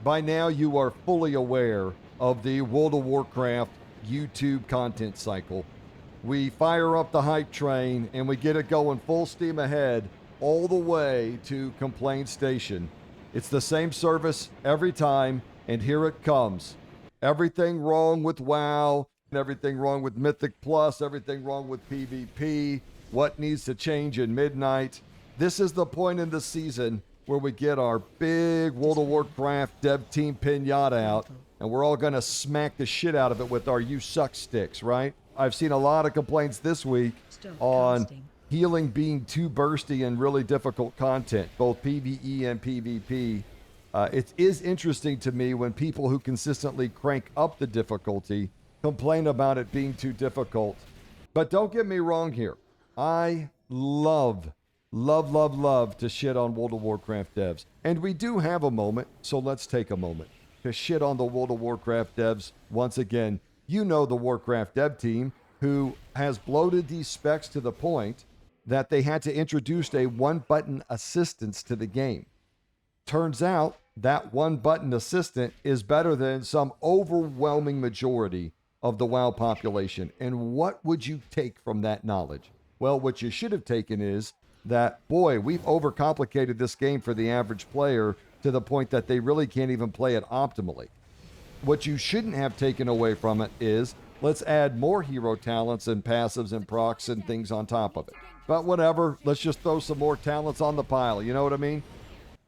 By now, you are fully aware of the World of Warcraft YouTube content cycle. We fire up the hype train and we get it going full steam ahead all the way to Complaint Station. It's the same service every time, and here it comes. Everything wrong with WoW, everything wrong with Mythic Plus, everything wrong with PvP, what needs to change in Midnight. This is the point in the season where we get our big World of Warcraft dev team pinata out, and we're all going to smack the shit out of it with our you suck sticks, right? I've seen a lot of complaints this week on healing being too bursty and really difficult content, both PvE and PvP. It is interesting to me when people who consistently crank up the difficulty complain about it being too difficult. But don't get me wrong here. I love to shit on World of Warcraft devs. And we do have a moment, so let's take a moment to shit on the World of Warcraft devs once again. You know the Warcraft dev team who has bloated these specs to the point that they had to introduce a one-button assistance to the game. Turns out that one-button assistant is better than some overwhelming majority of the WoW population. And what would you take from that knowledge? Well, what you should have taken is that, boy, we've overcomplicated this game for the average player to the point that they really can't even play it optimally. What you shouldn't have taken away from it is, let's add more hero talents and passives and procs and things on top of it. But whatever, let's just throw some more talents on the pile, you know what I mean?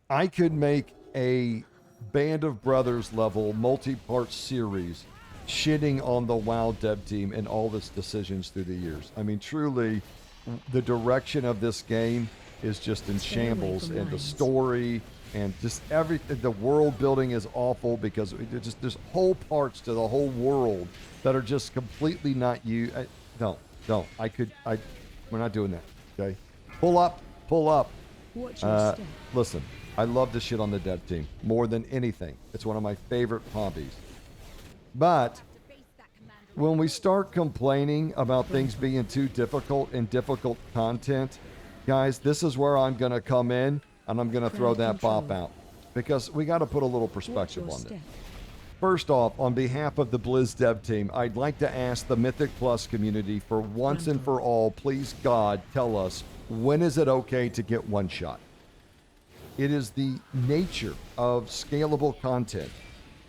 I could make a Band of Brothers level multi-part series shitting on the WoW dev team and all its decisions through the years. I mean, truly, the direction of this game is just in shambles, and the story and just everything. The world building is awful because there's whole parts to the whole world that are just completely not you. Don't. We're not doing that. Okay, pull up. Watch your step. Listen, I love this shit on the dev team more than anything. It's one of my favorite hobbies. But when we start complaining about things being too difficult and difficult content, guys, this is where I'm going to come in and I'm going to throw that BoP out, because we got to put a little perspective on this. First off, on behalf of the Blizz dev team, I'd like to ask the Mythic Plus community for once and for all, please God, tell us, when is it okay to get one shot? It is the nature of scalable content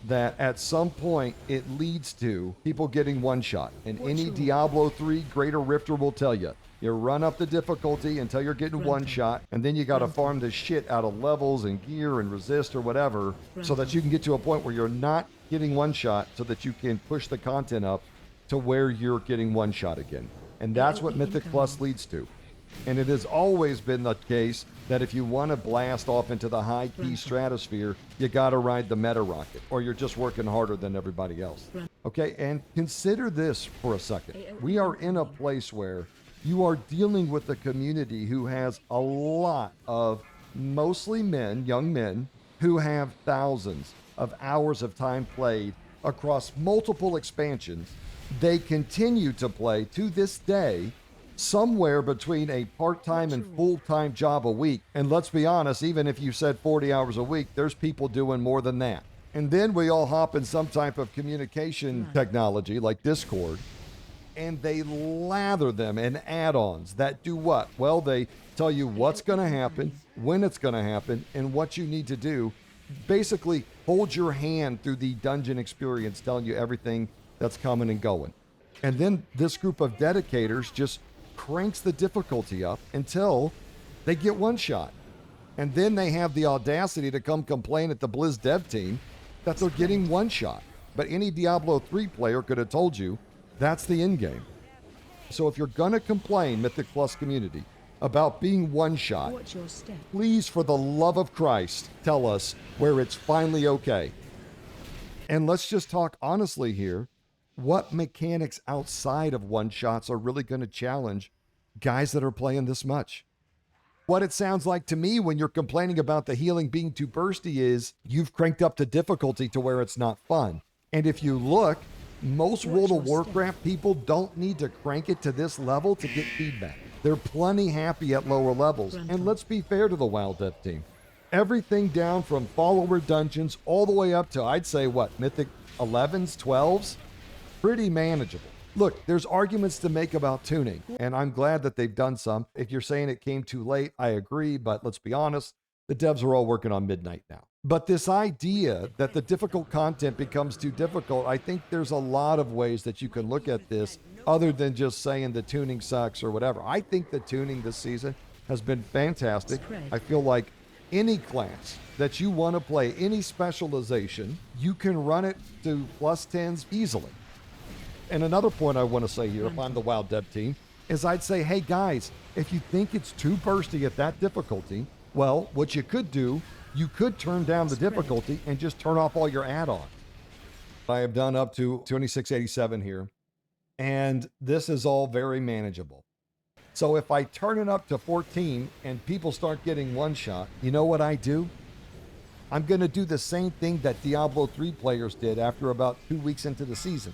that at some point it leads to people getting one shot. And any Diablo 3 Greater Rifter will tell you, you run up the difficulty until you're getting one shot, and then you got to farm the shit out of levels and gear and resist or whatever so that you can get to a point where you're not getting one shot, so that you can push the content up to where you're getting one shot again. And that's what Mythic Plus leads to. And it has always been the case that if you want to blast off into the high key stratosphere, you got to ride the meta rocket, or you're just working harder than everybody else. Okay, and consider this for a second. We are in a place where you are dealing with a community who has a lot of mostly men, young men, who have thousands of hours of time played across multiple expansions. They continue to play to this day somewhere between a part-time and full-time job a week. And let's be honest, even if you said 40 hours a week, there's people doing more than that. And then we all hop in some type of communication technology like Discord, and they lather them in add-ons that do what? Well, they tell you what's going to happen, when it's going to happen, and what you need to do. Basically, hold your hand through the dungeon experience, telling you everything that's coming and going. And then this group of dedicators just cranks the difficulty up until they get one shot. And then they have the audacity to come complain at the Blizz dev team that they're getting one shot. But any Diablo 3 player could have told you that's the end game. So if you're going to complain, Mythic Plus community, about being one shot, please, for the love of Christ, tell us where it's finally okay. And let's just talk honestly here. What mechanics outside of one shots are really going to challenge guys that are playing this much? What it sounds like to me when you're complaining about the healing being too bursty is you've cranked up the difficulty to where it's not fun. And if you look, most World of Warcraft people don't need to crank it to this level to get feedback. They're plenty happy at lower levels. And let's be fair to the WoW dev team. Everything down from follower dungeons all the way up to, I'd say, what, Mythic 11s, 12s? Pretty manageable. Look, there's arguments to make about tuning, and I'm glad that they've done some. If you're saying it came too late, I agree, but let's be honest, the devs are all working on midnight now. But this idea that the difficult content becomes too difficult, I think there's a lot of ways that you can look at this other than just saying the tuning sucks or whatever. I think the tuning this season has been fantastic. I feel like any class that you want to play, any specialization, you can run it to plus 10s easily. And another point I want to say here, if I'm the WoW dev team, is I'd say, hey guys, if you think it's too bursty at that difficulty, well, what you could do, you could turn down the difficulty and just turn off all your add-ons. I have done up to 2687 here, and this is all very manageable. So if I turn it up to 14 and people start getting one shot, you know what I do? I'm going to do the same thing that Diablo 3 players did after about 2 weeks into the season.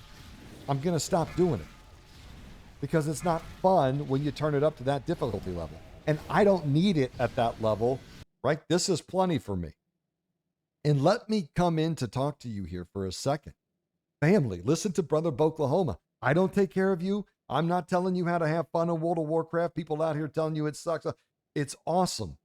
I'm going to stop doing it because it's not fun when you turn it up to that difficulty level. And I don't need it at that level, right? This is plenty for me. And let me come in to talk to you here for a second. Family, listen to Brother Boklahoma. I don't take care of you. I'm not telling you how to have fun in World of Warcraft. People out here telling you it sucks. It's awesome.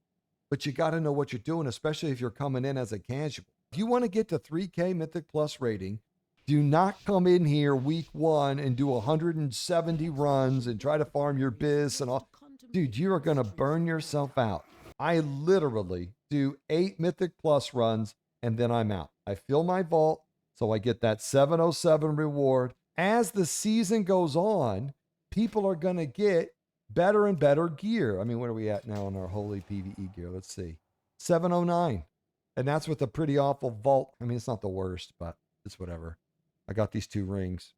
But you got to know what you're doing, especially if you're coming in as a casual. If you want to get to 3K Mythic Plus rating, do not come in here week 1 and do 170 runs and try to farm your biz and all. Dude, you are going to burn yourself out. I literally do 8 Mythic Plus runs and then I'm out. I fill my vault, so I get that 707 reward. As the season goes on, people are going to get better and better gear. I mean, what are we at now on our holy PvE gear? Let's see. 709. And that's with a pretty awful vault. I mean, it's not the worst, but it's whatever. I got these 2 rings.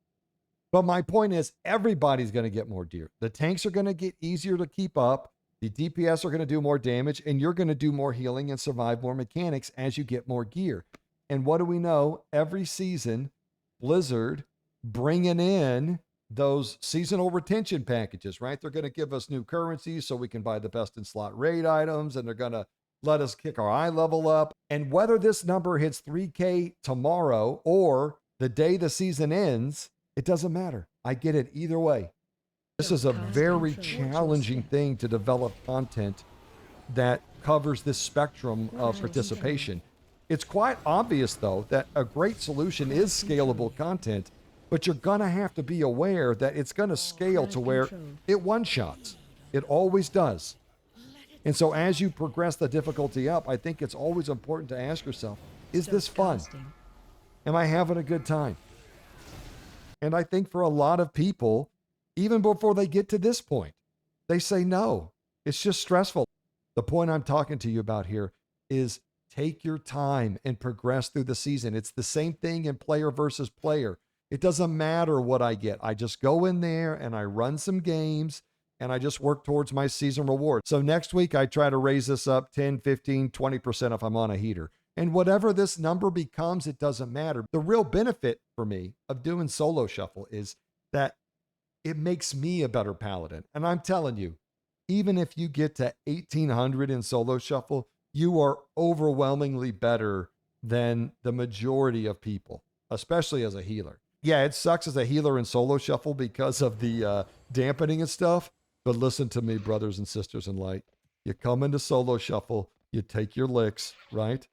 But my point is, everybody's going to get more gear. The tanks are going to get easier to keep up. The DPS are going to do more damage, and you're going to do more healing and survive more mechanics as you get more gear. And what do we know? Every season, Blizzard bringing in those seasonal retention packages, right? They're going to give us new currencies so we can buy the best in slot raid items, and they're going to let us kick our eye level up. And whether this number hits 3K tomorrow or the day the season ends, it doesn't matter. I get it either way. This is a very challenging thing to develop content that covers this spectrum of participation. It's quite obvious, though, that a great solution is scalable content, but you're going to have to be aware that it's going to scale to where it one-shots. It always does. And so as you progress the difficulty up, I think it's always important to ask yourself, is this fun? Am I having a good time? And I think for a lot of people, even before they get to this point, they say no. It's just stressful. The point I'm talking to you about here is take your time and progress through the season. It's the same thing in player versus player. It doesn't matter what I get. I just go in there and I run some games and I just work towards my season reward. So next week, I try to raise this up 10, 15, 20% if I'm on a heater. And whatever this number becomes, it doesn't matter. The real benefit for me of doing solo shuffle is that it makes me a better paladin. And I'm telling you, even if you get to 1800 in solo shuffle, you are overwhelmingly better than the majority of people, especially as a healer. Yeah, it sucks as a healer in solo shuffle because of the dampening and stuff. But listen to me, brothers and sisters in light. You come into solo shuffle, you take your licks, right?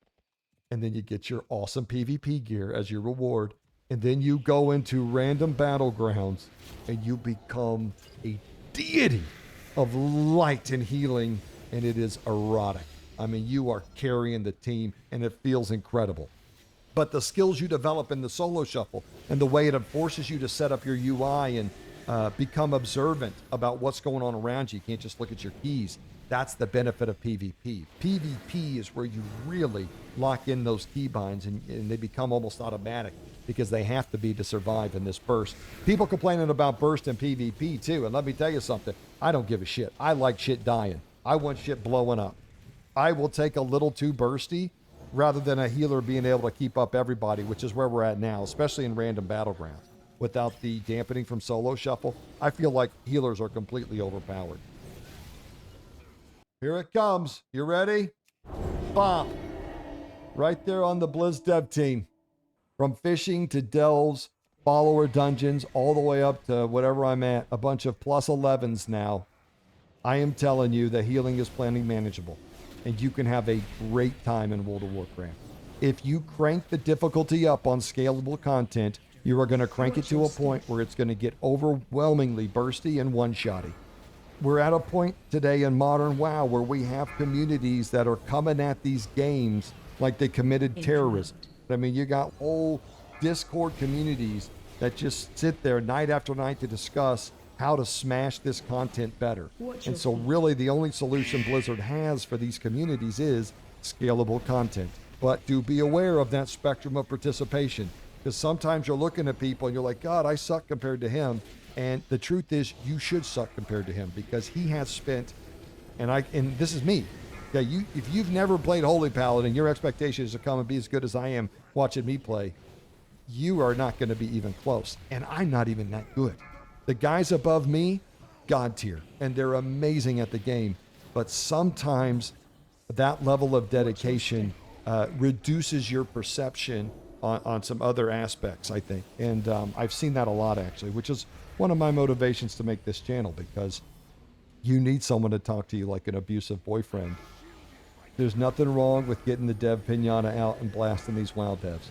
And then you get your awesome PvP gear as your reward. And then you go into random battlegrounds and you become a deity of light and healing. And it is erotic. I mean, you are carrying the team and it feels incredible. But the skills you develop in the solo shuffle and the way it forces you to set up your UI and become observant about what's going on around you. You can't just look at your keys. That's the benefit of PvP. PvP is where you really lock in those keybinds and they become almost automatic because they have to be to survive in this burst. People complaining about burst in PvP too. And let me tell you something. I don't give a shit. I like shit dying. I want shit blowing up. I will take a little too bursty rather than a healer being able to keep up everybody, which is where we're at now, especially in random battlegrounds. Without the dampening from solo shuffle, I feel like healers are completely overpowered. Here it comes. You ready? BoP. Right there on the Blizz dev team. From fishing to delves, follower dungeons, all the way up to whatever I'm at, a bunch of plus 11s now. I am telling you that healing is plenty manageable, and you can have a great time in World of Warcraft. If you crank the difficulty up on scalable content, you are going to crank it to a point where it's going to get overwhelmingly bursty and one-shotty. We're at a point today in modern WoW where we have communities that are coming at these games like they committed terrorism. I mean, you got whole Discord communities that just sit there night after night to discuss how to smash this content better. And so really the only solution Blizzard has for these communities is scalable content. But do be aware of that spectrum of participation, because sometimes you're looking at people and you're like, God, I suck compared to him. And the truth is you should suck compared to him, because he has spent, and this is me. Yeah, if you've never played Holy Paladin, your expectation is to come and be as good as I am watching me play, you are not going to be even close. And I'm not even that good. The guys above me, God tier, and they're amazing at the game. But sometimes that level of dedication reduces your perception on some other aspects, I think. And I've seen that a lot, actually, which is one of my motivations to make this channel, because you need someone to talk to you like an abusive boyfriend. There's nothing wrong with getting the dev Pinata out and blasting these WoW devs.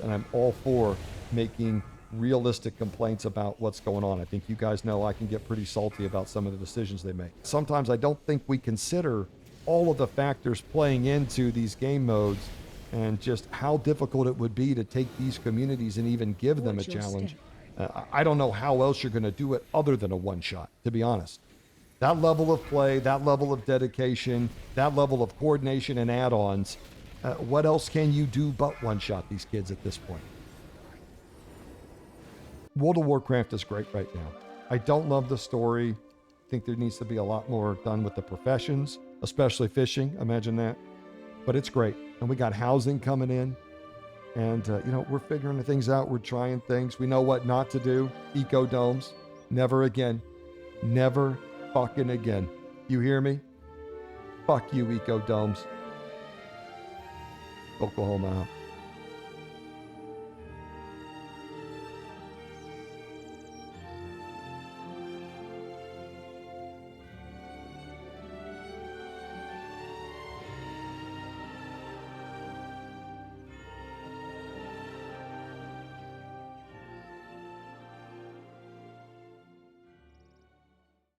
And I'm all for making realistic complaints about what's going on. I think you guys know I can get pretty salty about some of the decisions they make. Sometimes I don't think we consider all of the factors playing into these game modes and just how difficult it would be to take these communities and even give them a challenge. I don't know how else you're going to do it other than a one-shot, to be honest. That level of play, that level of dedication, that level of coordination and add-ons, what else can you do but one-shot these kids at this point? World of Warcraft is great right now. I don't love the story. I think there needs to be a lot more done with the professions, especially fishing. Imagine that. But it's great. And we got housing coming in. And, we're figuring things out. We're trying things. We know what not to do. Eco domes. Never again. Never fucking again. You hear me? Fuck you, eco domes. Oklahoma out.